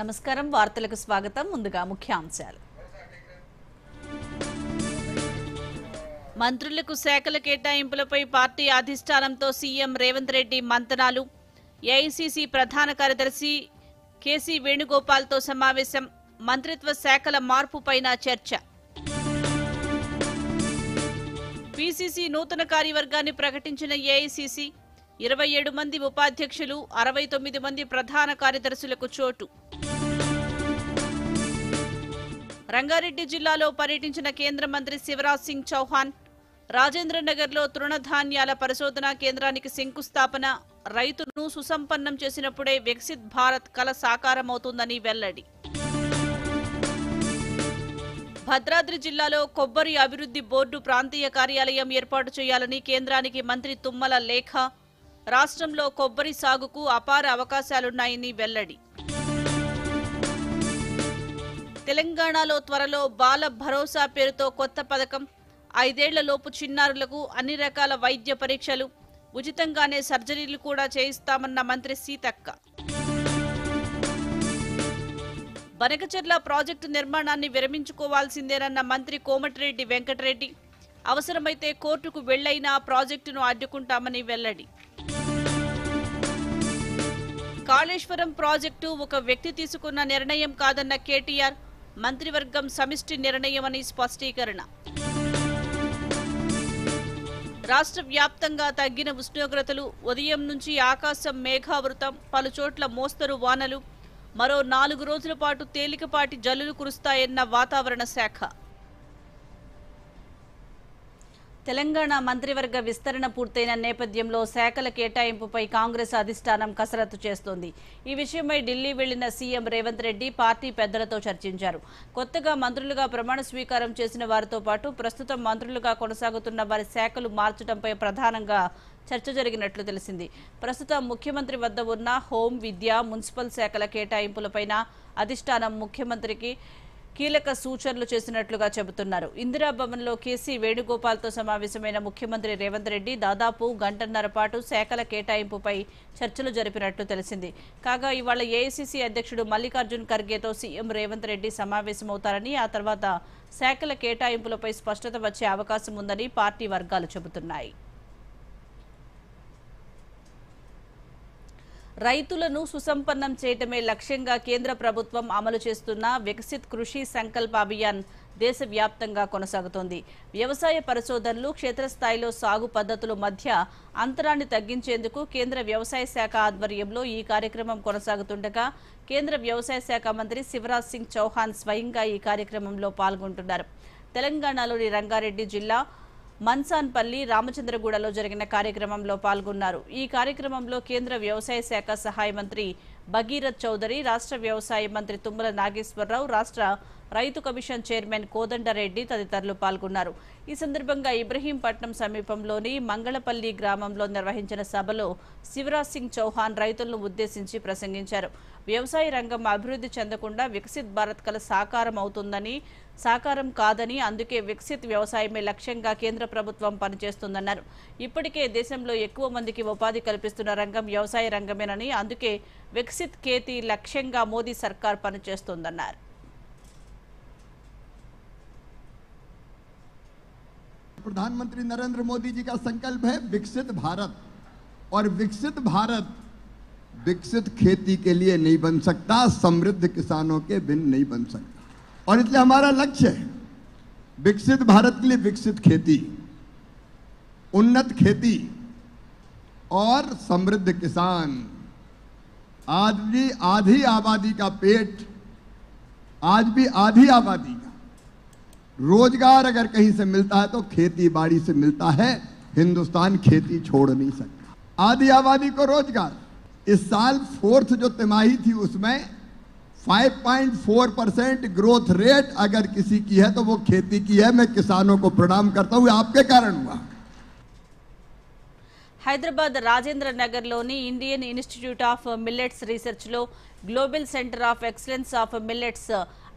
నమస్కారం, వార్తలకు స్వాగతం. ముందుగా ముఖ్యాంశాలు. మంత్రులకు శాఖల కేటాయింపులపై పార్టీ అధిష్టానంతో సీఎం రేవంత్ రెడ్డి మంతనాలు. ఏఐసీసీ ప్రధాన కార్యదర్శి కేసీ వేణుగోపాల్తో సమావేశం. మంత్రిత్వ శాఖల మార్పుపైన చర్చ. పీసీసీ నూతన కార్యవర్గాన్ని ప్రకటించిన ఏఐసీసీ 27 మంది ఉపాధ్యక్షులు, 69 మంది ప్రధాన కార్యదర్శులకు చోటు. రంగారెడ్డి జిల్లాలో పర్యటించిన కేంద్ర మంత్రి శివరాజ్ సింగ్ చౌహాన్. రాజేంద్రనగర్లో తృణధాన్యాల పరిశోధనా కేంద్రానికి శంకుస్థాపన. రైతును సుసంపన్నం చేసినప్పుడే వికసిత్ భారత్ కల సాకారమవుతుందని వెల్లడి. భద్రాద్రి జిల్లాలో కొబ్బరి అభివృద్ధి బోర్డు ప్రాంతీయ కార్యాలయం ఏర్పాటు చేయాలని కేంద్రానికి మంత్రి తుమ్మల లేఖ. రాష్ట్రంలో కొబ్బరి సాగుకు అపార అవకాశాలున్నాయని వెల్లడి. తెలంగాణలో త్వరలో బాల భరోసా పేరుతో కొత్త పథకం. 5 ఏళ్లలోపు చిన్నారులకు అన్ని రకాల వైద్య పరీక్షలు, ఉచితంగానే సర్జరీలు కూడా చేయిస్తామన్న మంత్రి సీతక్క. బనకచెర్ల ప్రాజెక్టు నిర్మాణాన్ని విరమించుకోవాల్సిందేనన్న మంత్రి కోమటిరెడ్డి వెంకటరెడ్డి. అవసరమైతే కోర్టుకు వెళ్లైనా ప్రాజెక్టును అడ్డుకుంటామని వెల్లడి. కాళేశ్వరం ప్రాజెక్టు ఒక వ్యక్తి తీసుకున్న నిర్ణయం కాదన్న కేటీఆర్. మంత్రివర్గం సమిష్టి నిర్ణయమని స్పష్టీకరణ. రాష్ట్ర వ్యాప్తంగా తగ్గిన ఉష్ణోగ్రతలు. ఉదయం నుంచి ఆకాశం మేఘావృతం. పలుచోట్ల మోస్తరు వానలు. మరో 4 రోజుల పాటు తేలికపాటి జల్లులు కురుస్తాయన్న వాతావరణ శాఖ. తెలంగాణ మంత్రివర్గ విస్తరణ పూర్తయిన నేపథ్యంలో శాఖల కేటాయింపుపై కాంగ్రెస్ అధిష్టానం కసరత్తు చేస్తోంది. ఈ విషయమై ఢిల్లీ వెళ్లిన సీఎం రేవంత్ రెడ్డి పార్టీ పెద్దలతో చర్చించారు. కొత్తగా మంత్రులుగా ప్రమాణ స్వీకారం చేసిన వారితో పాటు ప్రస్తుతం మంత్రులుగా కొనసాగుతున్న వారి శాఖలు మార్చడంపై ప్రధానంగా చర్చ జరిగినట్లు తెలిసింది. ప్రస్తుతం ముఖ్యమంత్రి వద్ద ఉన్న హోం, విద్య, మున్సిపల్ శాఖల కేటాయింపులపైన అధిష్టానం ముఖ్యమంత్రికి కీలక సూచనలు చేసినట్లుగా చెబుతున్నారు. ఇందిరాభవన్లో కేసీ వేణుగోపాల్తో సమావేశమైన ముఖ్యమంత్రి రేవంత్ రెడ్డి దాదాపు గంటన్నర పాటు శాఖల కేటాయింపుపై చర్చలు జరిపినట్లు తెలిసింది. కాగా ఇవాళ ఏఐసీసీ అధ్యక్షుడు మల్లికార్జున్ ఖర్గేతో సీఎం రేవంత్ రెడ్డి సమావేశమవుతారని, ఆ తర్వాత శాఖల కేటాయింపులపై స్పష్టత వచ్చే అవకాశం ఉందని పార్టీ వర్గాలు చెబుతున్నాయి. రైతులను సుసంపన్నం చేయటమే లక్ష్యంగా కేంద్ర ప్రభుత్వం అమలు చేస్తున్న వికసిత్ కృషి సంకల్ప అభియాన్ దేశవ్యాప్తంగా కొనసాగుతోంది. వ్యవసాయ పరిశోధనలు, క్షేత్రస్థాయిలో సాగు పద్ధతుల మధ్య అంతరాన్ని తగ్గించేందుకు కేంద్ర వ్యవసాయ శాఖ ఆధ్వర్యంలో ఈ కార్యక్రమం కొనసాగుతుండగా కేంద్ర వ్యవసాయ శాఖ మంత్రి శివరాజ్ సింగ్ చౌహాన్ స్వయంగా ఈ కార్యక్రమంలో పాల్గొంటున్నారు. తెలంగాణలోని రంగారెడ్డి జిల్లా మన్సాన్పల్లి, రామచంద్రగూడలో జరిగిన కార్యక్రమంలో పాల్గొన్నారు. ఈ కార్యక్రమంలో కేంద్ర వ్యవసాయ శాఖ సహాయ మంత్రి భగీరథ్ చౌదరి, రాష్ట్ర వ్యవసాయ మంత్రి తుమ్మల నాగేశ్వరరావు, రాష్ట్ర రైతు కమిషన్ చైర్మన్ కోదండరెడ్డి తదితరులు పాల్గొన్నారు. ఈ సందర్భంగా ఇబ్రహీంపట్నం సమీపంలోని మంగళపల్లి గ్రామంలో నిర్వహించిన సభలో శివరాజ్ సింగ్ చౌహాన్ రైతులను ఉద్దేశించి ప్రసంగించారు. వ్యవసాయ రంగం అభివృద్ధి చెందకుండా వికసిత్ భారత్ కల సాకారం కాదని, అందుకే వికసిత్ వ్యవసాయమే లక్ష్యంగా కేంద్ర ప్రభుత్వం పనిచేస్తుందన్నారు. ఇప్పటికే దేశంలో ఎక్కువ మందికి ఉపాధి కల్పిస్తున్న రంగం వ్యవసాయ రంగమేనని, అందుకే వికసిత్ ఖేతీ లక్ష్యంగా మోదీ సర్కార్ పనిచేస్తోందన్నారు. प्रधानमंत्री नरेंद्र मोदी जी का संकल्प है विकसित भारत, और विकसित भारत विकसित खेती के लिए नहीं बन सकता, समृद्ध किसानों के बिन नहीं बन सकता। और इसलिए हमारा लक्ष्य है विकसित भारत के लिए विकसित खेती, उन्नत खेती और समृद्ध किसान। आज भी आधी आबादी का पेट, आज भी आधी आबादी का रोजगार अगर कहीं से मिलता है तो खेती बाड़ी से मिलता है। हिंदुस्तान खेती छोड़ नहीं सकता। आधी आबादी को रोजगार। इस साल 4th जो तिमाही थी उसमें 5.4% ग्रोथ रेट अगर किसी की है तो वो खेती की है। मैं किसानों को प्रणाम करता हूं, आपके कारण हुआ। హైదరాబాద్ రాజేంద్ర నగర్లోని ఇండియన్ ఇన్స్టిట్యూట్ ఆఫ్ మిల్లెట్స్ రీసెర్చ్లో global centre of excellence of millets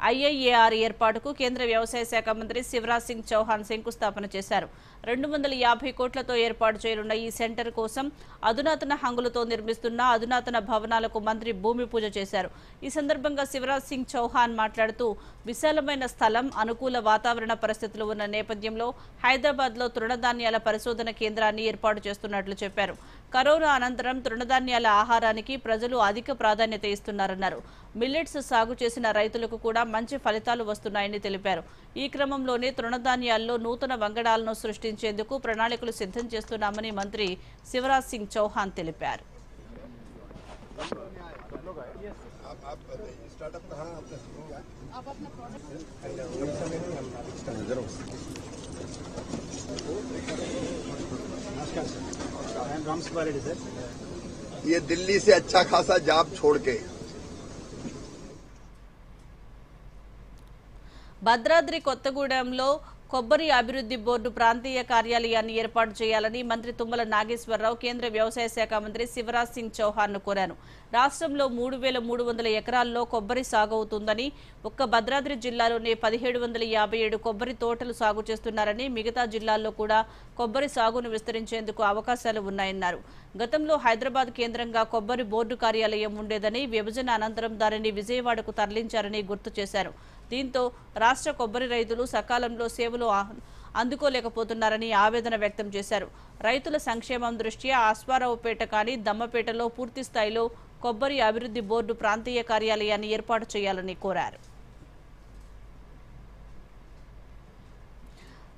IIAR ఏర్పాటుకు కేంద్ర వ్యవసాయ శాఖ మంత్రి శివరాజ్ సింగ్ చౌహాన్ శంకుస్థాపన చేశారు. 250 కోట్లతో ఏర్పాటు చేయనున్న ఈ సెంటర్ కోసం అధునాతన హంగులతో నిర్మిస్తున్న అధునాతన భవనాలకు మంత్రి భూమి పూజ చేశారు. ఈ సందర్భంగా శివరాజ్ సింగ్ చౌహాన్ మాట్లాడుతూ విశాలమైన స్థలం, అనుకూల వాతావరణ పరిస్థితులు ఉన్న నేపథ్యంలో హైదరాబాద్లో తృణధాన్యాల పరిశోధన కేంద్రాన్ని ఏర్పాటు చేస్తున్నట్లు చెప్పారు. కరోనా అనంతరం తృణధాన్యాల ఆహారానికి ప్రజలు అధిక ప్రాధాన్యత ఇస్తున్నారన్నారు. మిల్లెట్స్ సాగు చేసిన రైతులకు కూడా మంచి ఫలితాలు వస్తున్నాయని తెలిపారు. ఈ క్రమంలోనే తృణధాన్యాల్లో నూతన వంగడాలను సృష్టించేందుకు ప్రణాళికలు సిద్ధం చేస్తున్నామని మంత్రి శివరాజ్ సింగ్ చౌహాన్ తెలిపారు. ये दिल्ली से अच्छा खासा जॉब छोड़ के భద్రాద్రి కొత్తగూడెంలో కొబ్బరి అభివృద్ధి బోర్డు ప్రాంతీయ కార్యాలయాన్ని ఏర్పాటు చేయాలని మంత్రి తుమ్మల నాగేశ్వరరావు కేంద్ర వ్యవసాయ శాఖ మంత్రి శివరాజ్ సింగ్ చౌహాన్ను కోరారు. రాష్ట్రంలో 3,300 ఎకరాల్లో కొబ్బరి సాగవుతుందని, ఒక్క భద్రాద్రి జిల్లాలోనే 1,757 కొబ్బరి తోటలు సాగు చేస్తున్నారని, మిగతా జిల్లాల్లో కూడా కొబ్బరి సాగును విస్తరించేందుకు అవకాశాలు ఉన్నాయన్నారు. గతంలో హైదరాబాద్ కేంద్రంగా కొబ్బరి బోర్డు కార్యాలయం ఉండేదని, విభజన అనంతరం దానిని విజయవాడకు తరలించారని గుర్తు చేశారు. దీంతో రాష్ట్ర కొబ్బరి రైతులు సకాలంలో సేవలు అందుకోలేకపోతున్నారని ఆవేదన వ్యక్తం చేశారు. రైతుల సంక్షేమం దృష్ట్యా అశ్వారావుపేట కానీ దమ్మపేటలో పూర్తి స్థాయిలో కొబ్బరి అభివృద్ధి బోర్డు ప్రాంతీయ కార్యాలయాన్ని ఏర్పాటు చేయాలని కోరారు.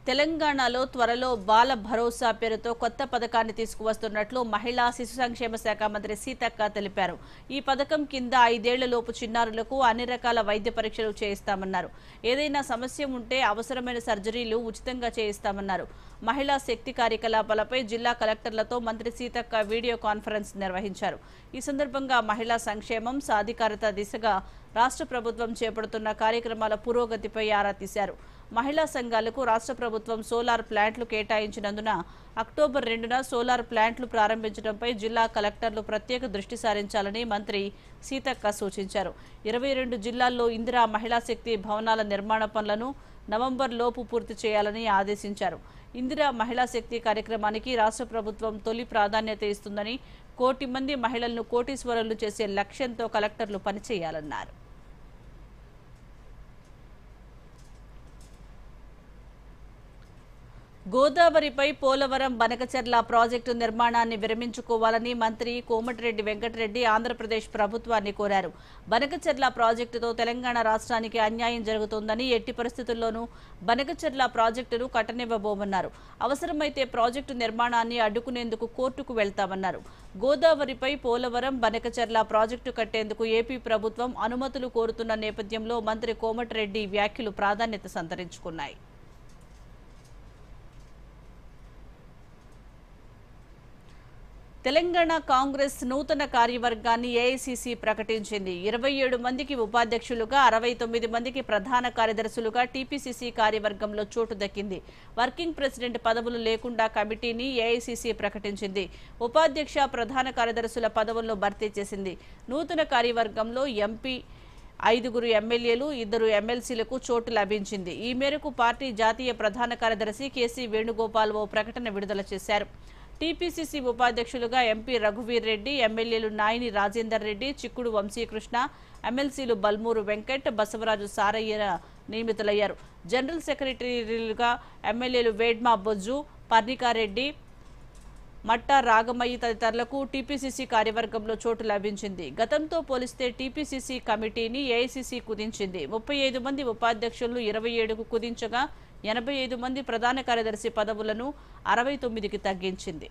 తెలంగాణలో త్వరలో బాల భరోసా పేరుతో కొత్త పథకాన్ని తీసుకువస్తున్నట్లు మహిళా శిశు సంక్షేమ శాఖ మంత్రి సీతక్క తెలిపారు. ఈ పథకం కింద 5 ఏళ్లలోపు చిన్నారులకు అన్ని రకాల వైద్య పరీక్షలు చేయిస్తామన్నారు. ఏదైనా సమస్య ఉంటే అవసరమైన సర్జరీలు ఉచితంగా చేయిస్తామన్నారు. మహిళా శక్తి కార్యకలాపాలపై జిల్లా కలెక్టర్లతో మంత్రి సీతక్క వీడియో కాన్ఫరెన్స్ నిర్వహించారు. ఈ సందర్భంగా మహిళా సంక్షేమం, సాధికారత దిశగా రాష్ట్ర ప్రభుత్వం చేపడుతున్న కార్యక్రమాల పురోగతిపై ఆరా తీశారు. మహిళా సంఘాలకు రాష్ట్ర ప్రభుత్వం సోలార్ ప్లాంట్లు కేటాయించినందున అక్టోబర్ 2న సోలార్ ప్లాంట్లు ప్రారంభించడంపై జిల్లా కలెక్టర్లు ప్రత్యేక దృష్టి సారించాలని మంత్రి సీతక్క సూచించారు. 22 జిల్లాల్లో ఇందిరా మహిళా శక్తి భవనాల నిర్మాణ పనులను నవంబర్ లోపు పూర్తి చేయాలని ఆదేశించారు. ఇందిరా మహిళా శక్తి కార్యక్రమానికి రాష్ట్ర ప్రభుత్వం తొలి ప్రాధాన్యత ఇస్తుందని, 1 కోటి మంది మహిళలను కోటీశ్వరులు చేసే లక్ష్యంతో కలెక్టర్లు పనిచేయాలన్నారు. గోదావరిపై పోలవరం బనకచెర్ల ప్రాజెక్టు నిర్మాణాన్ని విరమించుకోవాలని మంత్రి కోమటిరెడ్డి వెంకటరెడ్డి ఆంధ్రప్రదేశ్ ప్రభుత్వాన్ని కోరారు. బనకచెర్ల ప్రాజెక్టుతో తెలంగాణ రాష్ట్రానికి అన్యాయం జరుగుతోందని, ఎట్టి పరిస్థితుల్లోనూ బనకచెర్ల ప్రాజెక్టును కట్టనివ్వబోమన్నారు. అవసరమైతే ప్రాజెక్టు నిర్మాణాన్ని అడ్డుకునేందుకు కోర్టుకు వెళ్తామన్నారు. గోదావరిపై పోలవరం బనకచెర్ల ప్రాజెక్టు కట్టేందుకు ఏపీ ప్రభుత్వం అనుమతులు కోరుతున్న నేపథ్యంలో మంత్రి కోమటిరెడ్డి వ్యాఖ్యలు ప్రాధాన్యత సంతరించుకున్నాయి. తెలంగాణ కాంగ్రెస్ నూతన కార్యవర్గాన్ని ఏఐసీసీ ప్రకటించింది. 27 మందికి ఉపాధ్యక్షులుగా, 69 మందికి ప్రధాన కార్యదర్శులుగా టీపీసీసీ కార్యవర్గంలో చోటు దక్కింది. వర్కింగ్ ప్రెసిడెంట్ పదవులు లేకుండా కమిటీని ఏఐసీసీ ప్రకటించింది. ఉపాధ్యక్ష, ప్రధాన కార్యదర్శుల పదవులను భర్తీ చేసింది. నూతన కార్యవర్గంలో ఎంపీ, 5 ఎమ్మెల్యేలు, 2 ఎమ్మెల్సీలకు చోటు లభించింది. ఈ మేరకు పార్టీ జాతీయ ప్రధాన కార్యదర్శి కేసీ వేణుగోపాల్ ఓ ప్రకటన విడుదల చేశారు. టీపీసీసీ ఉపాధ్యక్షులుగా ఎంపీ రఘువీర్ రెడ్డి, ఎమ్మెల్యేలు నాయిని రాజేందర్ రెడ్డి, చిక్కుడు వంశీకృష్ణ, ఎమ్మెల్సీలు బల్మూరు వెంకట్, బసవరాజు సారయ్య నియమితులయ్యారు. జనరల్ సెక్రటరీలుగా ఎమ్మెల్యేలు వేడ్మా బొజ్జు, పర్ణికారెడ్డి, మట్టా రాగమయ్యి తదితరులకు టీపీసీసీ కార్యవర్గంలో చోటు లభించింది. గతంతో పోలిస్తే టీపీసీసీ కమిటీని ఏఐసీసీ కుదించింది. 35 మంది ఉపాధ్యక్షులను 27కు కుదించగా 85 మంది ప్రధాన కార్యదర్శి పదవులను 69కి తగ్గించింది.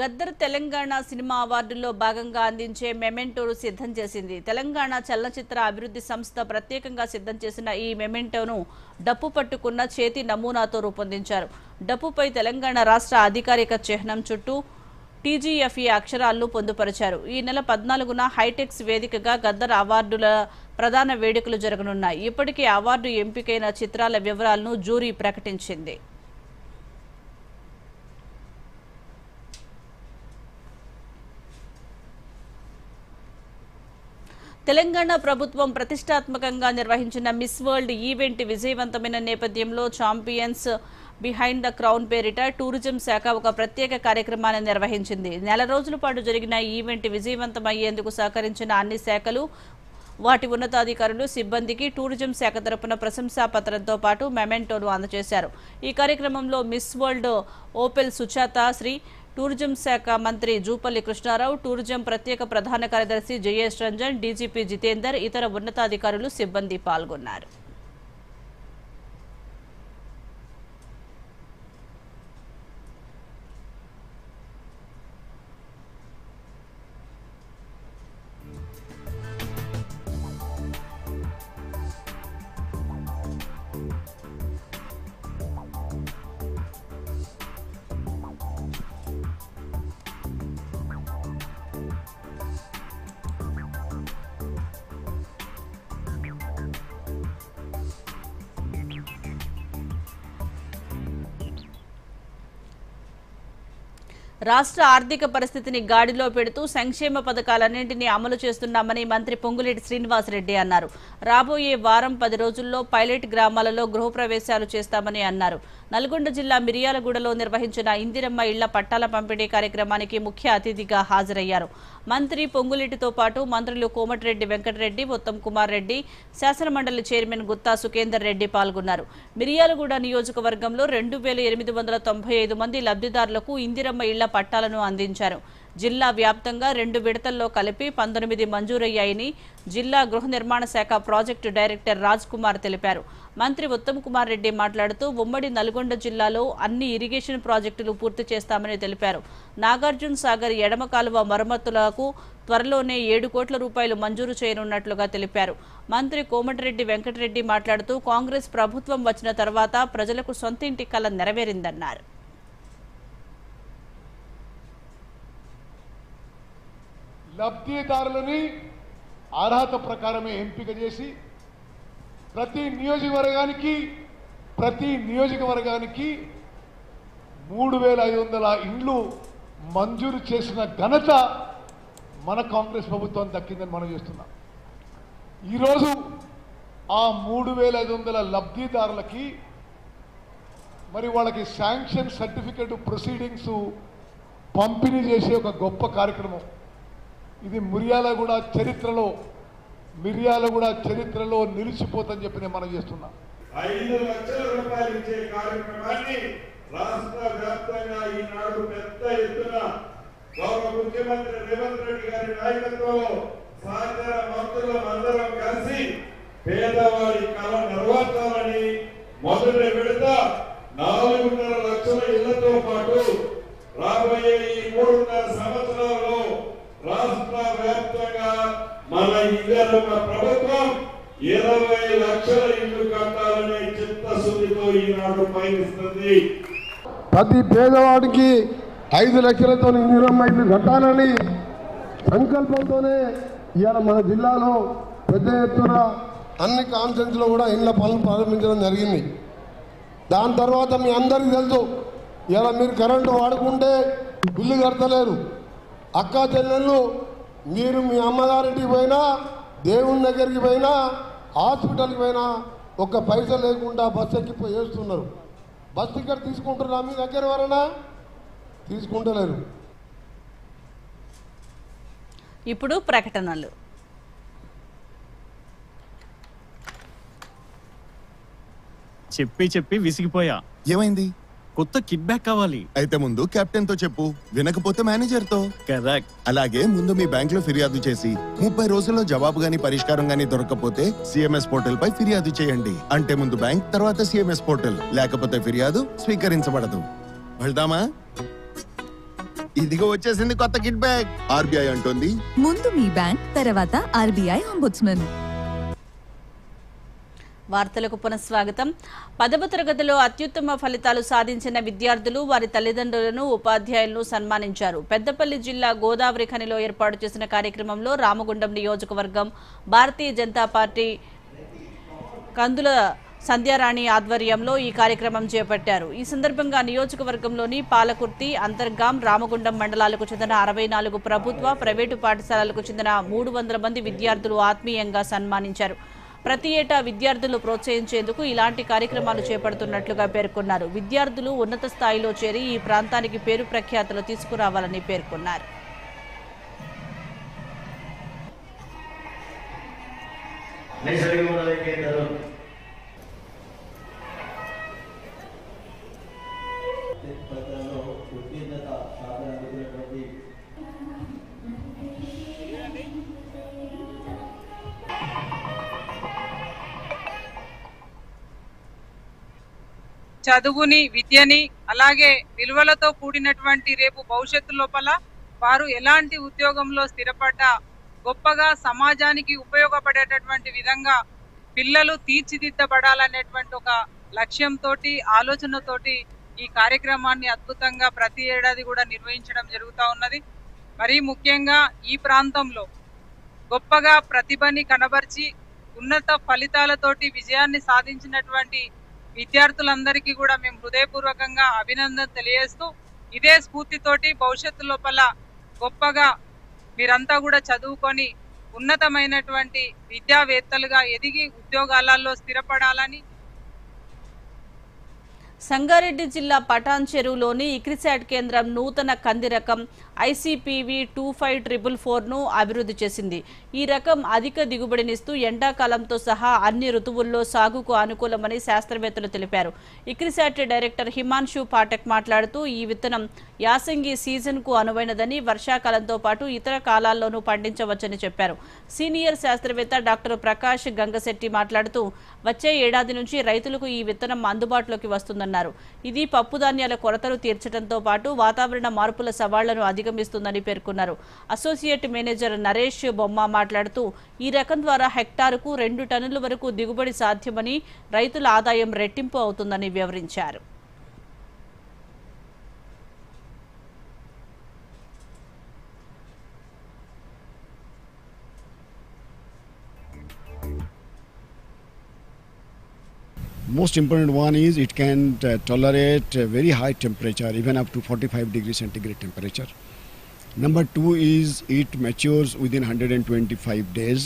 గద్దర్ తెలంగాణ సినిమా అవార్డుల్లో భాగంగా అందించే మెమెంటోను సిద్ధం చేసింది. తెలంగాణ చలనచిత్ర అభివృద్ధి సంస్థ ప్రత్యేకంగా సిద్ధం చేసిన ఈ మెమెంటోను డప్పు పట్టుకున్న చేతి నమూనాతో రూపొందించారు. డప్పుపై తెలంగాణ రాష్ట్ర అధికారిక చిహ్నం చుట్టూ TGFE అక్షరాలను పొందుపరిచారు. ఈ నెల 14న హైటెక్స్ వేదికగా గద్దర్ అవార్డుల ప్రధాన వేడుకలు జరగనున్నాయి. ఇప్పటికే అవార్డు ఎంపికైన చిత్రాల వివరాలను జ్యూరీ ప్రకటించింది. తెలంగాణ ప్రభుత్వం ప్రతిష్టాత్మకంగా నిర్వహించిన మిస్ వరల్డ్ ఈవెంట్ విజయవంతమైన నేపథ్యంలో ఛాంపియన్స్ బిహైండ్ ద క్రౌన్ పేరిట టూరిజం శాఖ ఒక ప్రత్యేక కార్యక్రమాన్ని నిర్వహించింది. నెల రోజుల పాటు జరిగిన ఈవెంట్ విజయవంతమయ్యేందుకు సహకరించిన అన్ని శాఖలు వాటి ఉన్నతాధికారులు సిబ్బందికి టూరిజం శాఖ తరపున ప్రశంసా పత్రంతో పాటు మెమెంటోను అందజేశారు. ఈ కార్యక్రమంలో మిస్ వరల్డ్ ఓపెల్ సుచాత శ్రీ, టూరిజం శాఖ మంత్రి జూపల్లి కృష్ణారావు, టూరిజం ప్రత్యేక ప్రధాన కార్యదర్శి జయేష్ రంజన్, డీజీపీ జితేందర్, ఇతర ఉన్నతాధికారులు సిబ్బంది పాల్గొన్నారు. రాష్ట్ర ఆర్థిక పరిస్థితిని గాడిలో పెడుతూ సంక్షేమ పథకాలన్నింటినీ అమలు చేస్తున్నామని మంత్రి పొంగులేటి శ్రీనివాసరెడ్డి అన్నారు. రాబోయే వారం 10 రోజుల్లో పైలట్ గ్రామాలలో గృహప్రవేశాలు చేస్తామని అన్నారు. నల్గొండ జిల్లా మిర్యాలగూడలో నిర్వహించిన ఇందిరమ్మ ఇళ్ల పట్టాల పంపిణీ కార్యక్రమానికి ముఖ్య అతిథిగా హాజరయ్యారు. మంత్రి పొంగులేటితో పాటు మంత్రులు కోమటిరెడ్డి వెంకటరెడ్డి, ఉత్తమ్ కుమార్ రెడ్డి, శాసనమండలి చైర్మన్ గుత్తా సుఖేందర్ రెడ్డి పాల్గొన్నారు. మిర్యాలగూడ నియోజకవర్గంలో 2895 మంది లబ్ధిదారులకు ఇందిరమ్మ ఇళ్ల పట్టాలను అందించారు. జిల్లా వ్యాప్తంగా 2 విడతల్లో కలిపి 19 మంజూరయ్యాయని జిల్లా గృహ నిర్మాణ శాఖ ప్రాజెక్టు డైరెక్టర్ రాజ్ కుమార్ తెలిపారు. మంత్రి ఉత్తమ్ కుమార్ రెడ్డి మాట్లాడుతూ ఉమ్మడి నల్గొండ జిల్లాలో అన్ని ఇరిగేషన్ ప్రాజెక్టులు పూర్తి చేస్తామని తెలిపారు. నాగార్జున సాగర్ ఎడమ కాలువ మరమ్మతులకు త్వరలోనే 7 కోట్ల రూపాయలు మంజూరు చేయనున్నట్లుగా తెలిపారు. మంత్రి కోమటిరెడ్డి వెంకటరెడ్డి మాట్లాడుతూ కాంగ్రెస్ ప్రభుత్వం వచ్చిన తర్వాత ప్రజలకు సొంతింటి కల నెరవేరిందన్నారు. లబ్ధిదారులని అర్హత ప్రకారమే ఎంపిక చేసి ప్రతి నియోజకవర్గానికి 3500 ఇండ్లు మంజూరు చేసిన ఘనత మన కాంగ్రెస్ ప్రభుత్వం దక్కిందని మనం చేస్తున్నాం. ఈరోజు ఆ 3500 లబ్ధిదారులకి మరి వాళ్ళకి శాంక్షన్ సర్టిఫికెట్ ప్రొసీడింగ్స్ పంపిణీ చేసే ఒక గొప్ప కార్యక్రమం. ఇది మిర్యాలగూడ చరిత్రలో నిలిచిపోతుందని చెప్పి నేను మనం చేస్తున్నాం. 5 లక్షల రూపాయలు ఇచ్చే కార్యక్రమాన్ని రాష్ట్ర వ్యాప్తంగా ఈనాడు పెద్ద ఎత్తున గౌరవ ముఖ్యమంత్రి రేవంత్ రెడ్డి గారి నాయకత్వంలో సహకార మంత్రులు అందరం కలిసి పేదవాడి కళ నెరవేర్చాలని మొదటి విడత 4.5 లక్షల ఇళ్లతో పాటు రాబోయే ఈ 3.5 సంవత్సరాల్లో రాష్ట్ర వ్యాప్తంగా మన ఇందిరమ్మ ప్రభుత్వం 20 లక్షల ఇళ్లు కట్టాలనే చిత్తశుద్ధితో ఈనాడు పయనిస్తుంది. ప్రతి పేదవాడికి 5 లక్షలతో ఇందిరమ్మ ఇల్లు కట్టాలని సంకల్పంతోనే ఇవాళ మన జిల్లాలో పెద్ద ఎత్తున అన్ని కాన్ఫరెన్స్లో కూడా ఇళ్ల పనులు ప్రారంభించడం జరిగింది. దాని తర్వాత మీ అందరికీ తెలుసు, ఇలా మీరు కరెంటు వాడుకుంటే బిల్లు కడతలేరు. అక్క చెల్లెళ్ళు మీరు మీ అమ్మగారింటికి పోయినా, దేవుని దగ్గరికి పోయినా, హాస్పిటల్కి పోయినా ఒక్క పైసా లేకుండా బస్సు ఎక్కిపోయి వేస్తున్నారు. బస్ టికెట్ తీసుకుంటున్నా మీ దగ్గర ఎవరైనా? తీసుకుంటలేరు. ఇప్పుడు ప్రకటనలు. చెప్పి విసిగిపోయా. ఏమైంది? కొత్త కిట్ బ్యాక్ కావాలి. అయితే ముందు కెప్టెన్ తో చెప్పు, వినకపోతే మేనేజర్ తో. కరెక్ట్. అలాగే ముందు మీ బ్యాంక్ లో ఫిర్యాదు చేసి 30 రోజుల్లో జవాబు గాని పరిష్కారం గాని దొరకకపోతే సిఎంఎస్ పోర్టల్ పై ఫిర్యాదు చేయండి. అంటే ముందు బ్యాంక్, తర్వాత సిఎంఎస్ పోర్టల్. లేకపోతే ఫిర్యాదు స్వీకరించబడదు. వెళ్దామా? ఇదిగో వచ్చేసింది కొత్త కిట్ బ్యాగ్. ఆర్బీఐ అంటోంది, ముందు మీ బ్యాంక్, తర్వాత ఆర్బీఐ అంబుడ్స్మన్. వార్తలకు పునఃస్వాగతం. 10వ తరగతిలో అత్యుత్తమ ఫలితాలు సాధించిన విద్యార్థులు, వారి తల్లిదండ్రులను, ఉపాధ్యాయులను సన్మానించారు. పెద్దపల్లి జిల్లా గోదావరి ఖనిలో ఏర్పాటు చేసిన కార్యక్రమంలో రామగుండం నియోజకవర్గం భారతీయ జనతా పార్టీ కందుల సంధ్యారాణి ఆధ్వర్యంలో ఈ కార్యక్రమం చేపట్టారు. ఈ సందర్భంగా నియోజకవర్గంలోని పాలకుర్తి, అంతర్గాం, రామగుండం మండలాలకు చెందిన 64 ప్రభుత్వ, ప్రైవేటు పాఠశాలలకు చెందిన 300 మంది విద్యార్థులు ఆత్మీయంగా సన్మానించారు. ప్రతి ఏటా విద్యార్థులు ప్రోత్సహించేందుకు ఇలాంటి కార్యక్రమాలు చేపడుతున్నట్లుగా పేర్కొన్నారు. విద్యార్థులు ఉన్నత స్థాయిలో చేరి ఈ ప్రాంతానికి పేరు ప్రఖ్యాతులు తీసుకురావాలని పేర్కొన్నారు. చదువుని, విద్యని, అలాగే విలువలతో కూడినటువంటి రేపు భవిష్యత్తు లోపల వారు ఎలాంటి ఉద్యోగంలో స్థిరపడ్డా గొప్పగా సమాజానికి ఉపయోగపడేటటువంటి విధంగా పిల్లలు తీర్చిదిద్దబడాలనేటువంటి ఒక లక్ష్యంతో, ఆలోచనతోటి ఈ కార్యక్రమాన్ని అద్భుతంగా ప్రతి ఏడాది కూడా నిర్వహించడం జరుగుతూ ఉన్నది. మరీ ముఖ్యంగా ఈ ప్రాంతంలో గొప్పగా ప్రతిభని కనబర్చి ఉన్నత ఫలితాలతోటి విజయాన్ని సాధించినటువంటి విద్యార్థులందరికీ కూడా మేము హృదయపూర్వకంగా అభినందన తెలియజేస్తూ, ఇదే స్ఫూర్తితోటి భవిష్యత్తు లోపల గొప్పగా మీరంతా కూడా చదువుకొని ఉన్నతమైనటువంటి విద్యావేత్తలుగా ఎదిగి ఉద్యోగాలలో స్థిరపడాలని. సంగారెడ్డి జిల్లా పటాన్ చెరువులోని ఇక్రిసాట్ కేంద్రం నూతన కంది రకం ICPV 25444ను అభివృద్ధి చేసింది. ఈ రకం అధిక దిగుబడినిస్తూ ఎండాకాలంతో సహా అన్ని ఋతువుల్లో సాగుకు అనుకూలమని శాస్త్రవేత్తలు తెలిపారు. ఇక్రిసాట్ డైరెక్టర్ హిమాన్షు పాఠక్ మాట్లాడుతూ, ఈ విత్తనం యాసంగి సీజన్కు అనువైనదని, వర్షాకాలంతో పాటు ఇతర కాలాల్లోనూ పండించవచ్చని చెప్పారు. సీనియర్ శాస్త్రవేత్త డాక్టర్ ప్రకాష్ గంగశెట్టి మాట్లాడుతూ, వచ్చే ఏడాది నుంచి రైతులకు ఈ విత్తనం అందుబాటులోకి వస్తుందన్నారు. ఇది పప్పుధాన్యాల కొరతను తీర్చడంతో పాటు వాతావరణ మార్పుల సవాళ్లను అధిగమిస్తుందని పేర్కొన్నారు. అసోసియేట్ మేనేజర్ నరేష్ బొమ్మ మాట్లాడుతూ, ఈ రకం ద్వారా హెక్టారుకు 2 టన్నుల వరకు దిగుబడి సాధ్యమని, రైతుల ఆదాయం రెట్టింపు అవుతుందని వివరించారు. Most important one is it can tolerate very high temperature, even up to 45 degrees centigrade temperature. Number 2 is it matures within 125 days,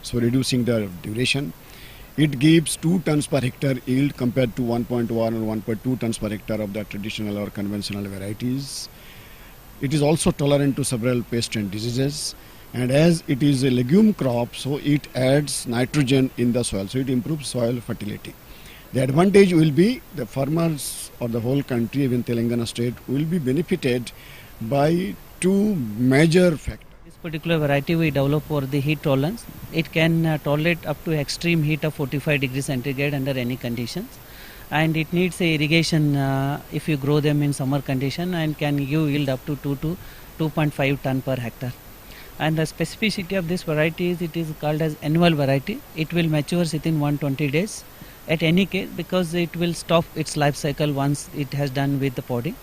so reducing the duration. It gives 2 tons per hectare yield compared to 1.1 or 1.2 tons per hectare of the traditional or conventional varieties. It is also tolerant to several pests and diseases. And as it is a legume crop, so it adds nitrogen in the soil, so it improves soil fertility. The advantage will be the farmers or the whole country, even Telangana state, will be benefited by 2 major factors. This particular variety we develop for the heat tolerance. It can tolerate up to extreme heat of 45 degrees centigrade under any conditions, and it needs a irrigation if you grow them in summer condition, and can give yield up to 2 to 2.5 ton per hectare. And the specificity of this variety is it is called as annual variety. It will mature within 120 days. At any case, because it will stop its life cycle once it has done with the podding,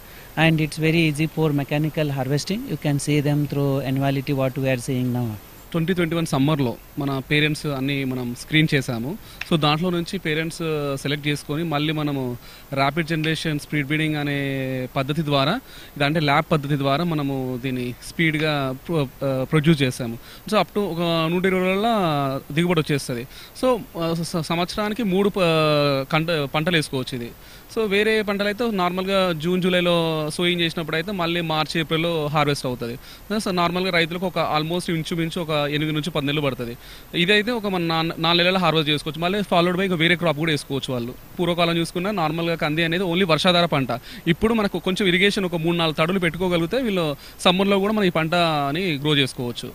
and it's very easy for mechanical harvesting. You can see them through annuality what we are seeing now. 2021 సమ్మర్లో మన parents అన్నీ మనం screen చేశాము. So దాంట్లో నుంచి parents select చేసుకొని మళ్ళీ మనము ర్యాపిడ్ జనరేషన్ స్పీడ్ బ్రీడింగ్ అనే పద్ధతి ద్వారా, ఇదంటే ల్యాబ్ పద్ధతి ద్వారా మనము దీన్ని స్పీడ్గా ప్రొడ్యూస్ చేసాము. సో అప్ టు ఒక 120 రోజుల దిగుబడి వచ్చేస్తుంది. సో సంవత్సరానికి 3 పంటలు వేసుకోవచ్చు ఇది. సో వేరే పంటలు అయితే నార్మల్గా జూన్ జూలైలో సోయింగ్ చేసినప్పుడు అయితే మళ్ళీ మార్చ్ ఏప్రిల్లో హార్వెస్ట్ అవుతుంది. సో నార్మల్గా రైతులకు ఒక ఆల్మోస్ట్ ఇంచుమించు ఒక 8 నుంచి 10 నెలలు పడుతుంది. ఇదైతే ఒక మన 4 నెలల హార్వెస్ట్ చేసుకోవచ్చు. మళ్ళీ ఫాలోడ్ బై వేరే క్రాప్ కూడా వేసుకోవచ్చు వాళ్ళు. పూర్వకాలం చూసుకున్నా నార్మల్గా కంది అనేది ఓన్లీ వర్షాధార పంట. ఇప్పుడు మనకు కొంచెం ఇరిగేషన్ ఒక 3-4 తడులు పెట్టుకోగలిగితే వీళ్ళు సమ్మర్లో కూడా మనం ఈ పంటని గ్రో చేసుకోవచ్చు.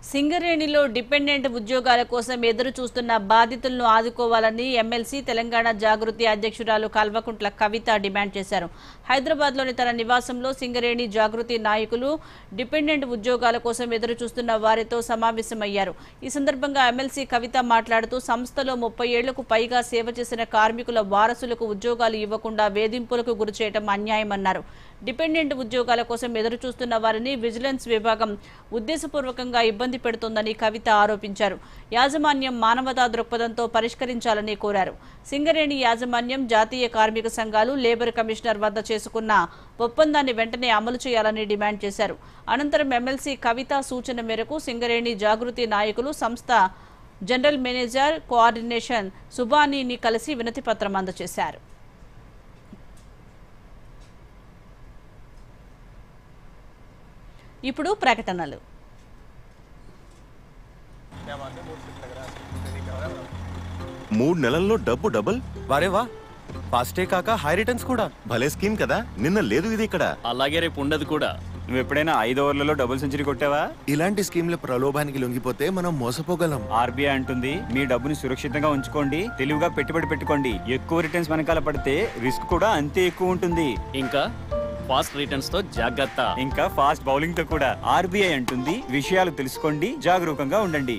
సింగరేణిలో డిపెండెంట్ ఉద్యోగాల కోసం ఎదురు చూస్తున్న బాధితులను ఆదుకోవాలని ఎమ్మెల్సీ తెలంగాణ జాగృతి అధ్యక్షురాలు కల్వకుంట్ల కవిత డిమాండ్ చేశారు. హైదరాబాద్లోని తన నివాసంలో సింగరేణి జాగృతి నాయకులు డిపెండెంట్ ఉద్యోగాల కోసం ఎదురు చూస్తున్న వారితో సమావేశమయ్యారు. ఈ సందర్భంగా ఎమ్మెల్సీ కవిత మాట్లాడుతూ సంస్థలో 30 ఏళ్లకు పైగా సేవ చేసిన కార్మికుల వారసులకు ఉద్యోగాలు ఇవ్వకుండా వేధింపులకు గురిచేయడం అన్యాయమన్నారు. డిపెండెంట్ ఉద్యోగాల కోసం ఎదురు చూస్తున్న వారిని విజిలెన్స్ విభాగం ఉద్దేశపూర్వకంగా ఇబ్బంది పెడుతోందని కవిత ఆరోపించారు. యాజమాన్యం మానవతా దృక్పథంతో పరిష్కరించాలని కోరారు. సింగరేణి యాజమాన్యం, జాతీయ కార్మిక సంఘాలు, లేబర్ కమిషనర్ వద్ద చేసుకున్న ఒప్పందాన్ని వెంటనే అమలు చేయాలని డిమాండ్ చేశారు. అనంతరం ఎమ్మెల్సీ కవిత సూచన మేరకు సింగరేణి జాగృతి నాయకులు సంస్థ జనరల్ మేనేజర్ కోఆర్డినేషన్ సుబానీని కలిసి వినతిపత్రం అందజేశారు. ఇప్పుడు ప్రకటనలు. మూడు నెలల్లో డబ్బు డబుల్. వారేవా, ఫాస్టే కాక హై రిటర్న్స్ కూడా. భలే స్కీమ్ కదా. నిన్న లేదు ఇది ఇక్కడ. అలాగే రేపు ఉండదు కూడా. నువ్వు ఎప్పుడైనా 5 ఓవర్లలో డబుల్ సెంచరీ కొట్టావా? ఇలాంటి స్కీమ్ల ప్రలోభానికి లొంగిపోతే మనం మోసపోగలం. ఆర్బీఐ అంటుంది మీ డబ్బుని సురక్షితంగా ఉంచుకోండి, తెలివిగా పెట్టుబడి పెట్టుకోండి. ఎక్కువ రిటర్న్స్ వెనకాల పడితే రిస్క్ కూడా అంతే ఎక్కువ ఉంటుంది. ఇంకా ఫాస్ట్ రిటర్న్స్ తో జాగ్రత్త. ఇంకా ఫాస్ట్ బౌలింగ్ తో కూడా. ఆర్బీఐ అంటుంది విషయాలు తెలుసుకోండి, జాగరూకంగా ఉండండి.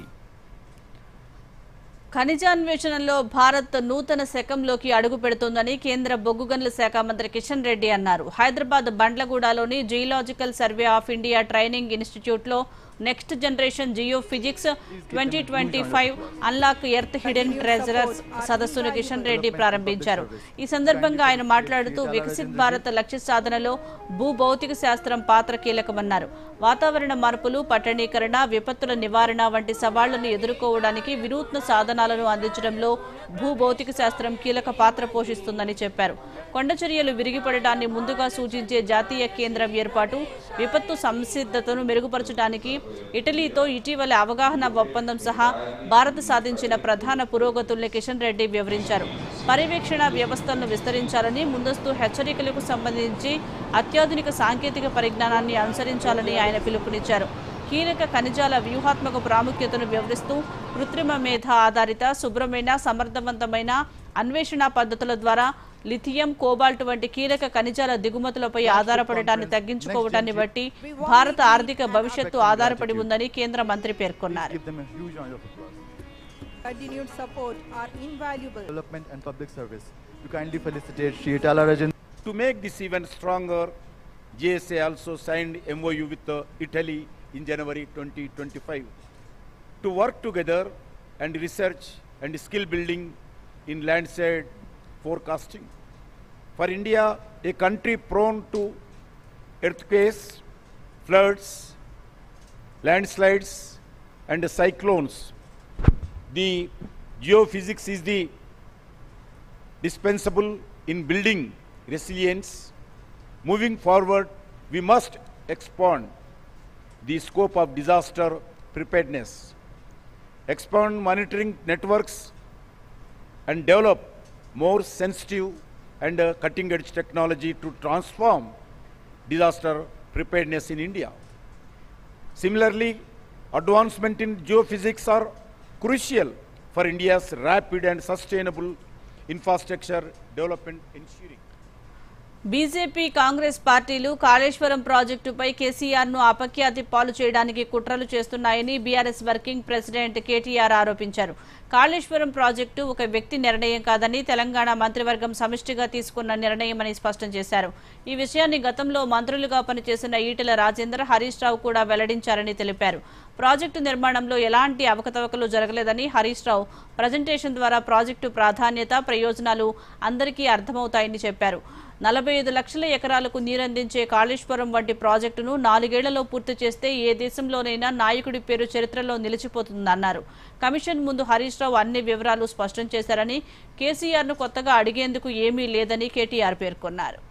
ఖనిజాన్వేషణలో భారత్ నూతన శకంలోకి అడుగు పెడుతోందని కేంద్ర బొగ్గు గనుల శాఖ మంత్రి కిషన్ రెడ్డి అన్నారు. హైదరాబాద్ బండ్లగూడలోని geological survey of India training ఇన్స్టిట్యూట్లో next generation geophysics 2025 unlock earth hidden treasures సదస్సును కిషన్ రెడ్డి ప్రారంభించారు. ఈ సందర్భంగా ఆయన మాట్లాడుతూ వికసిత్ భారత్ లక్ష్య సాధనలో భూభౌతిక శాస్త్రం పాత్ర కీలకమన్నారు. వాతావరణ మార్పులు, పట్టణీకరణ, విపత్తుల నివారణ వంటి సవాళ్లను ఎదుర్కోవడానికి వినూత్న సాధనాలను అందించడంలో భూభౌతిక శాస్త్రం కీలక పాత్ర పోషిస్తుందని చెప్పారు. కొండచర్యలు విరిగిపడటాన్ని ముందుగా సూచించే జాతీయ కేంద్రం ఏర్పాటు, విపత్తు సంసిద్ధతను మెరుగుపరచడానికి ఇటలీతో ఇటీవల అవగాహన ఒప్పందం సహా భారత్ సాధించిన ప్రధాన పురోగతుల్ని కిషన్ రెడ్డి వివరించారు. పర్యవేక్షణ వ్యవస్థలను విస్తరించాలని, ముందస్తు హెచ్చరికలకు సంబంధించి అత్యాధునిక సాంకేతిక పరిజ్ఞానాన్ని అనుసరించాలని ఆయన పిలుపునిచ్చారు. కీలక ఖనిజాల వ్యూహాత్మక ప్రాముఖ్యతను వివరిస్తూ కృత్రిమ మేధ ఆధారిత, శుభ్రమైన, సమర్థవంతమైన అన్వేషణ పద్ధతుల ద్వారా లిథియం, కోబాల్ట్ వంటి కీలక ఖనిజాల దిగుమతులపై ఆధారపడటాన్ని తగ్గించుకోవటాన్ని బట్టి భారత ఆర్థిక భవిష్యత్తు ఆధారపడి ఉందని కేంద్ర మంత్రి పేర్కొన్నారు. Continued support are invaluable. Development and public service. To kindly felicitate Shri Itala Rajan. To make this even stronger, GSA also signed MOU with Italy in January 2025 to work together and research and skill building in landscape forecasting. For India, a country prone to earthquakes, floods, landslides and cyclones, the geophysics is the dispensable in building resilience. Moving forward, we must expand the scope of disaster preparedness, expand monitoring networks and develop more sensitive and cutting-edge technology to transform disaster preparedness in India. Similarly, advancement in geophysics are crucial for India's rapid and sustainable infrastructure development ensuring. BJP, Congress పార్టీలు కాళేశ్వరం ప్రాజెక్టుపై కేసీఆర్ను అపఖ్యాతి పాలు చేయడానికి కుట్రలు చేస్తున్నాయని BRS working president KTR ఆరోపించారు. Kaleshwaram project ఒక వ్యక్తి నిర్ణయం కాదని, తెలంగాణ మంత్రివర్గం సమిష్టిగా తీసుకున్న నిర్ణయమని స్పష్టం చేశారు. ఈ విషయాన్ని గతంలో మంత్రులుగా పనిచేసిన ఈటెల రాజేందర్, హరీష్ రావు కూడా వెల్లడించారని తెలిపారు. ప్రాజెక్టు నిర్మాణంలో ఎలాంటి అవకతవకలు జరగలేదని హరీష్ రావు ప్రజెంటేషన్ ద్వారా ప్రాజెక్టు ప్రాధాన్యత, ప్రయోజనాలు అందరికీ అర్థమవుతాయని చెప్పారు. 45 లక్షల ఎకరాలకు నీరందించే కాళేశ్వరం వంటి ప్రాజెక్టును 4 ఏళ్లలో పూర్తి చేస్తే ఏ దేశంలోనైనా నాయకుడి పేరు చరిత్రలో నిలిచిపోతుందన్నారు. కమిషన్ ముందు హరీష్ రావు అన్ని వివరాలు స్పష్టం చేశారని, కేసీఆర్ను కొత్తగా అడిగేందుకు ఏమీ లేదని కేటీఆర్ పేర్కొన్నారు.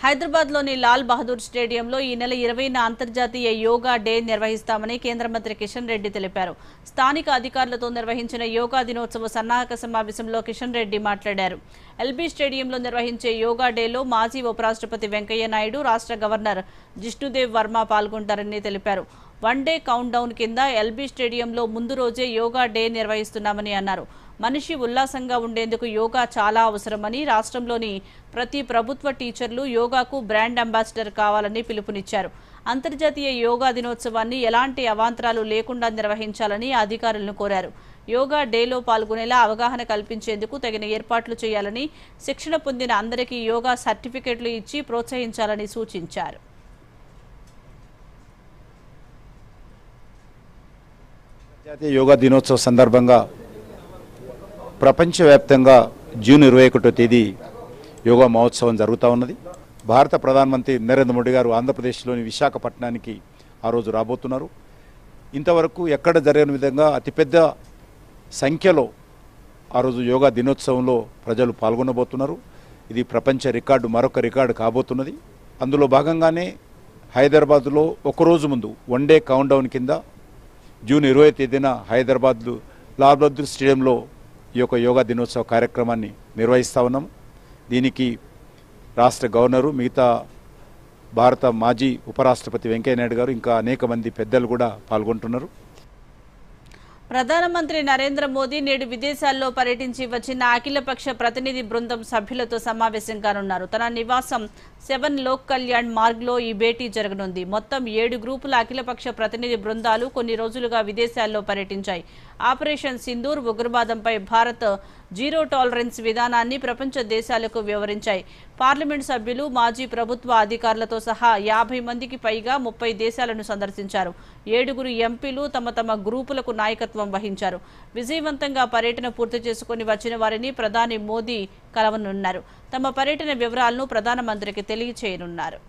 హైదరాబాద్లోని లాల్ బహదూర్ స్టేడియంలో ఈ నెల 20న అంతర్జాతీయ యోగా డే నిర్వహిస్తామని కేంద్ర మంత్రి కిషన్ రెడ్డి తెలిపారు. స్థానిక అధికారులతో నిర్వహించిన యోగా దినోత్సవ సన్నాహక సమావేశంలో కిషన్ రెడ్డి మాట్లాడారు. ఎల్బీ స్టేడియంలో నిర్వహించే యోగా డేలో మాజీ ఉపరాష్ట్రపతి వెంకయ్య నాయుడు, రాష్ట్ర గవర్నర్ జిష్ణుదేవ్ వర్మ పాల్గొంటారని తెలిపారు. వన్ డే కౌంట్ డౌన్ కింద ఎల్బీ స్టేడియంలో ముందు రోజే యోగా డే నిర్వహిస్తున్నామని అన్నారు. మనిషి ఉల్లాసంగా ఉండేందుకు యోగా చాలా అవసరమని, రాష్ట్రంలోని ప్రతి ప్రభుత్వ టీచర్లు యోగాకు బ్రాండ్ అంబాసిడర్ కావాలని పిలుపునిచ్చారు. అంతర్జాతీయ యోగా దినోత్సవాన్ని ఎలాంటి అవాంతరాలు లేకుండా నిర్వహించాలని అధికారులను కోరారు. యోగా డేలో పాల్గొనేలా అవగాహన కల్పించేందుకు తగిన ఏర్పాట్లు చేయాలని, శిక్షణ పొందిన అందరికీ యోగా సర్టిఫికెట్లు ఇచ్చి ప్రోత్సహించాలని సూచించారు. అంతర్జాతీయ యోగా దినోత్సవ సందర్భంగా ప్రపంచవ్యాప్తంగా జూన్ 21వ తేదీ యోగా మహోత్సవం జరుగుతూ ఉన్నది. భారత ప్రధానమంత్రి నరేంద్ర మోడీ గారు ఆంధ్రప్రదేశ్లోని విశాఖపట్నానికి ఆ రోజు రాబోతున్నారు. ఇంతవరకు ఎక్కడ జరగని విధంగా అతిపెద్ద సంఖ్యలో ఆ రోజు యోగా దినోత్సవంలో ప్రజలు పాల్గొనబోతున్నారు. ఇది ప్రపంచ రికార్డు, మరొక రికార్డు కాబోతున్నది. అందులో భాగంగానే హైదరాబాద్లో ఒకరోజు ముందు వన్ డే కౌంట్ డౌన్ కింద జూన్ 20వ తేదీన హైదరాబాద్ లాల్ బహదూర్ స్టేడియంలో ఈ యొక్క యోగా దినోత్సవ కార్యక్రమాన్ని నిర్వహిస్తూ ఉన్నాము. దీనికి రాష్ట్ర గవర్నరు, మిగతా భారత మాజీ ఉపరాష్ట్రపతి వెంకయ్య నాయుడు గారు, ఇంకా అనేక మంది పెద్దలు కూడా పాల్గొంటున్నారు. ప్రధానమంత్రి నరేంద్ర మోదీ నేడు విదేశాల్లో పర్యటించి వచ్చిన అఖిలపక్ష ప్రతినిధి బృందం సభ్యులతో సమావేశం కానున్నారు. తన నివాసం 7 లోక్ కళ్యాణ్ మార్గ్లో ఈ భేటీ జరగనుంది. మొత్తం 7 గ్రూపుల అఖిలపక్ష ప్రతినిధి బృందాలు కొన్ని రోజులుగా విదేశాల్లో పర్యటించాయి. ఆపరేషన్ సింధూర్, ఉగ్రవాదంపై భారత్ జీరో టాలరెన్స్ విధానాన్ని ప్రపంచ దేశాలకు వివరించాయి. పార్లమెంట్ సభ్యులు, మాజీ ప్రభుత్వ అధికారులతో సహా 50 మందికి పైగా 30 దేశాలను సందర్శించారు. 7 ఎంపీలు తమ తమ గ్రూపులకు నాయకత్వం వహించారు. విజయవంతంగా పర్యటన పూర్తి చేసుకుని వచ్చిన వారిని ప్రధాని మోదీ కలవనున్నారు. తమ పర్యటన వివరాలను ప్రధానమంత్రికి తెలియచేయనున్నారు.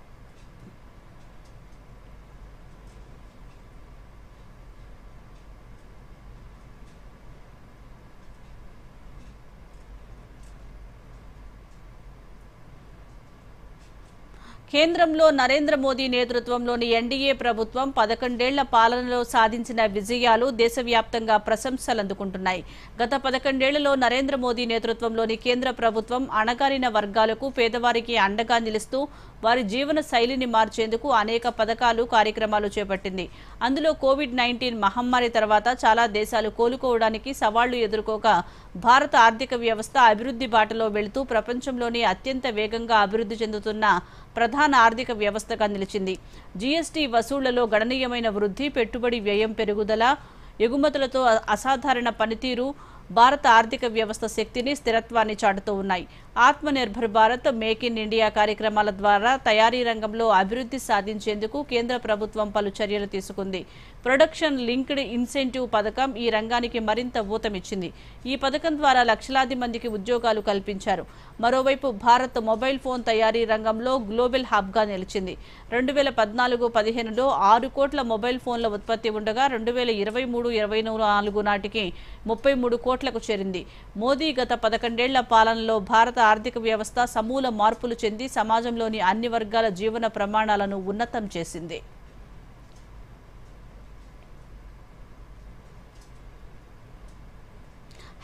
కేంద్రంలో నరేంద్ర మోదీ నేతృత్వంలోని ఎన్డీఏ ప్రభుత్వం 11 ఏళ్ల పాలనలో సాధించిన విజయాలు దేశవ్యాప్తంగా ప్రశంసలు అందుకుంటున్నాయి. గత 11 ఏళ్లలో నరేంద్ర మోదీ నేతృత్వంలోని కేంద్ర ప్రభుత్వం అణగారిన వర్గాలకు, పేదవారికి అండగా నిలుస్తూ వారి జీవన శైలిని మార్చేందుకు అనేక పథకాలు, కార్యక్రమాలు చేపట్టింది. అందులో కోవిడ్-19 మహమ్మారి తర్వాత చాలా దేశాలు కోలుకోవడానికి సవాళ్లు ఎదుర్కోక భారత ఆర్థిక వ్యవస్థ అభివృద్ధి బాటలో వెళుతూ ప్రపంచంలోనే అత్యంత వేగంగా అభివృద్ధి చెందుతున్న ప్రధాన ఆర్థిక వ్యవస్థగా నిలిచింది. జీఎస్టీ వసూళ్లలో గణనీయమైన వృద్ధి, పెట్టుబడి వ్యయం పెరుగుదల, ఎగుమతులతో అసాధారణ పనితీరు భారత ఆర్థిక వ్యవస్థ శక్తిని, స్థిరత్వాన్ని చాటుతూ ఉన్నాయి. Atmanirbhar Bharat, make in India కార్యక్రమాల ద్వారా తయారీ రంగంలో అభివృద్ధి సాధించేందుకు కేంద్ర ప్రభుత్వం పలు చర్యలు తీసుకుంది. ప్రొడక్షన్ లింక్డ్ ఇన్సెంటివ్ పథకం ఈ రంగానికి మరింత ఊతమిచ్చింది. ఈ పథకం ద్వారా లక్షలాది మందికి ఉద్యోగాలు కల్పించారు. మరోవైపు భారత్ మొబైల్ ఫోన్ తయారీ రంగంలో గ్లోబల్ హబ్గా నిలిచింది. 2014-15లో 6 కోట్ల మొబైల్ ఫోన్ల ఉత్పత్తి ఉండగా 2023-24 నాటికి 33 కోట్లకు చేరింది. మోదీ గత 11 ఏళ్ల పాలనలో భారత ఆర్థిక వ్యవస్థ సమూల మార్పులు చెంది సమాజంలోని అన్ని వర్గాల జీవన ప్రమాణాలను ఉన్నతం చేసింది.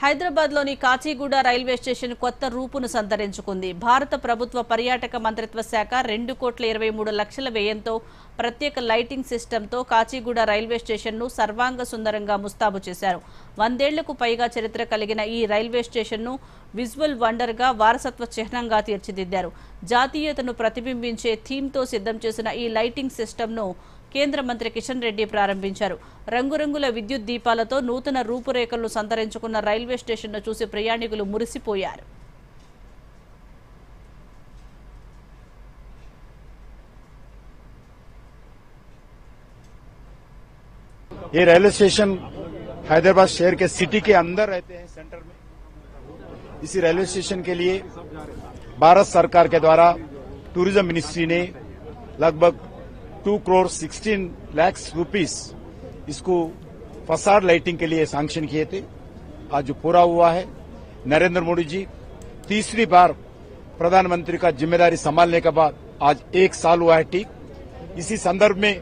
హైదరాబాద్లోని కాచిగూడ రైల్వే స్టేషన్ కొత్త రూపును సంతరించుకుంది. భారత ప్రభుత్వ పర్యాటక మంత్రిత్వ శాఖ 2,23,00,000 వ్యయంతో ప్రత్యేక లైటింగ్ సిస్టంతో కాచిగూడ రైల్వే స్టేషన్ను సర్వాంగ సుందరంగా ముస్తాబు చేశారు. 100 ఏళ్లకు పైగా చరిత్ర కలిగిన ఈ రైల్వే స్టేషన్ను విజువల్ వండర్గా, వారసత్వ చిహ్నంగా తీర్చిదిద్దారు. జాతీయతను ప్రతిబింబించే థీమ్తో సిద్ధం చేసిన ఈ లైటింగ్ సిస్టంను కేంద్ర మంత్రి కిషన్ రెడ్డి ప్రారంభించారు. రంగురంగుల విద్యుత్ దీపాలతో నూతన రూపురేఖలను సంతరించుకున్న రైల్వే స్టేషన్ను చూసి ప్రయాణికులు మురిసిపోయారు. ये रेलवे स्टेशन हैदराबाद शहर के सिटी के अंदर रहते हैं, सेंटर में. इसी रेलवे स्टेशन के लिए भारत सरकार के द्वारा टूरिज्म मिनिस्ट्री ने लगभग 2,16,00,000 रुपीस इसको फसाड लाइटिंग के लिए सैंक्शन किए थे. आज जो पूरा हुआ है, नरेंद्र मोदी जी तीसरी बार प्रधानमंत्री का जिम्मेदारी संभालने के बाद आज 1 साल हुआ है ठीक। इसी संदर्भ में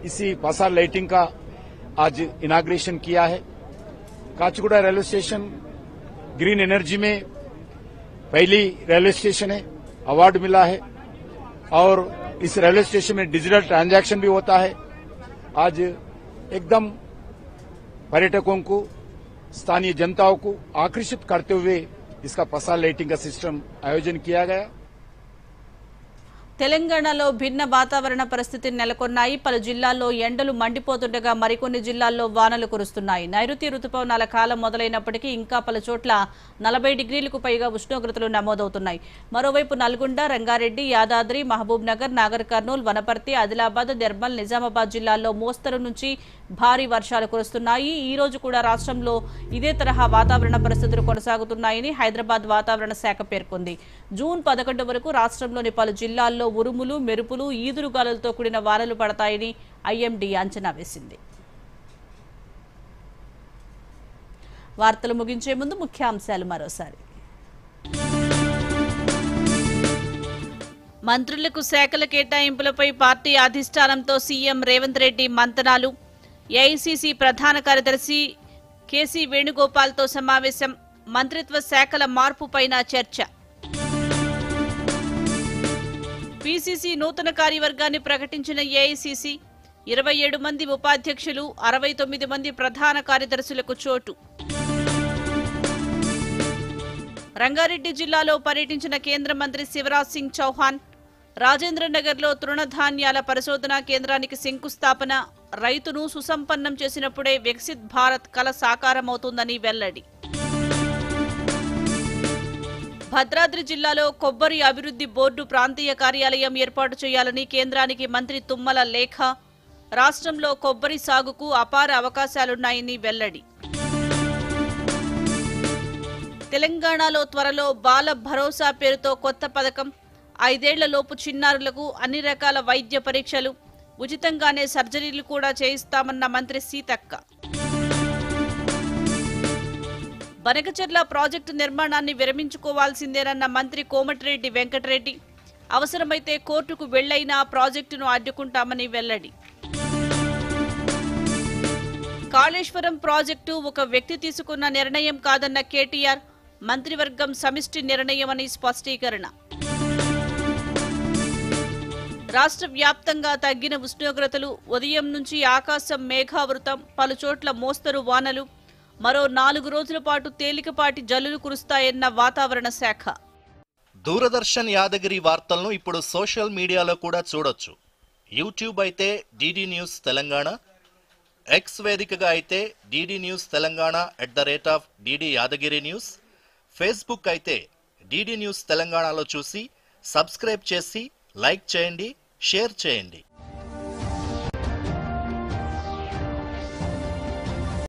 इसी पसार लाइटिंग का आज इनाग्रेशन किया है। Kacheguda railway station green energy में पहली रेलवे स्टेशन है, अवार्ड मिला है और इस रेलवे स्टेशन में डिजिटल ट्रांजैक्शन भी होता है। आज एकदम पर्यटकों को, स्थानीय जनताओं को आकर्षित करते हुए इसका पसार लाइटिंग का सिस्टम आयोजन किया गया। తెలంగాణలో భిన్న వాతావరణ పరిస్థితులు నెలకొన్నాయి. పలు జిల్లాల్లో ఎండలు మండిపోతుండగా మరికొన్ని జిల్లాల్లో వానలు కురుస్తున్నాయి. నైరుతి రుతుపవనాల కాలం మొదలైనప్పటికీ ఇంకా పలు చోట్ల 40 డిగ్రీలకు పైగా ఉష్ణోగ్రతలు నమోదవుతున్నాయి. మరోవైపు నల్గొండ, రంగారెడ్డి, యాదాద్రి, మహబూబ్ నగర్, నాగర్ కర్నూల్, వనపర్తి, ఆదిలాబాద్, నిర్మల్, నిజామాబాద్ జిల్లాల్లో మోస్తరు నుంచి భారీ వర్షాలు కురుస్తున్నాయి. ఈ రోజు కూడా రాష్ట్రంలో ఇదే తరహా వాతావరణ పరిస్థితులు కొనసాగుతున్నాయని హైదరాబాద్ వాతావరణ శాఖ పేర్కొంది. జూన్ 11 వరకు రాష్ట్రంలోని పలు జిల్లాల్లో ఉరుములు, మెరుపులు, ఈదురుగాలులతో కూడిన వానలు పడతాయని ఐఎండీ అంచనా వేసింది. వార్తలు ముగించే ముందు ముఖ్యాంశాలు మరోసారి. మంత్రులకు శాఖల కేటాయింపులపై పార్టీ అధిష్టానంతో సీఎం రేవంత్ రెడ్డి మంతనాలు. ఏఐసీసీ ప్రధాన కార్యదర్శి కేసీ వేణుగోపాల్తో సమావేశం. మంత్రిత్వ శాఖల మార్పుపైన చర్చ. పీసీసీ నూతన కార్యవర్గాన్ని ప్రకటించిన ఏఐసీసీ 27 మంది ఉపాధ్యక్షులు, 69 మంది ప్రధాన కార్యదర్శులకు చోటు. రంగారెడ్డి జిల్లాలో పర్యటించిన కేంద్ర మంత్రి శివరాజ్ సింగ్ చౌహాన్. రాజేంద్రనగర్లో తృణధాన్యాల పరిశోధనా కేంద్రానికి శంకుస్థాపన. రైతును సుసంపన్నం చేసినప్పుడే వికసిత్ భారత్ కల సాకారమవుతుందని వెల్లడి. భద్రాద్రి జిల్లాలో కొబ్బరి అభివృద్ధి బోర్డు ప్రాంతీయ కార్యాలయం ఏర్పాటు చేయాలని కేంద్రానికి మంత్రి తుమ్మల లేఖ. రాష్ట్రంలో కొబ్బరి సాగుకు అపార అవకాశాలున్నాయని వెల్లడి. తెలంగాణలో త్వరలో బాల భరోసా పేరుతో కొత్త పథకం. 5 ఏళ్లలోపు చిన్నారులకు అన్ని రకాల వైద్య పరీక్షలు, ఉచితంగానే సర్జరీలు కూడా చేయిస్తామన్న మంత్రి సీతక్క. బనకచెర్ల ప్రాజెక్టు నిర్మాణాన్ని విరమించుకోవాల్సిందేనన్న మంత్రి కోమటిరెడ్డి వెంకటరెడ్డి. అవసరమైతే కోర్టుకు వెళ్లైనా ప్రాజెక్టును అడ్డుకుంటామని వెల్లడి. కాళేశ్వరం ప్రాజెక్టు ఒక వ్యక్తి తీసుకున్న నిర్ణయం కాదన్న కేటీఆర్. మంత్రివర్గం సమిష్టి నిర్ణయమని స్పష్టీకరణ. రాష్ట్ర వ్యాప్తంగా తగ్గిన ఉష్ణోగ్రతలు. ఉదయం నుంచి ఆకాశం మేఘావృతం. పలుచోట్ల మోస్తరు వానలు. మరో 4 రోజుల పాటు తేలికపాటి జల్లులు కురుస్తాయన్న వాతావరణ శాఖ. దూరదర్శన్ యాదగిరి వార్తలను ఇప్పుడు సోషల్ మీడియాలో కూడా చూడొచ్చు. యూట్యూబ్ అయితే డిడి న్యూస్ తెలంగాణ, ఎక్స్ వేదికగా అయితే DD news Telangana @DD Yadagiri news, Facebook అయితే డిడి న్యూస్ తెలంగాణలో చూసి సబ్స్క్రైబ్ చేసి లైక్ చేయండి, షేర్ చేయండి.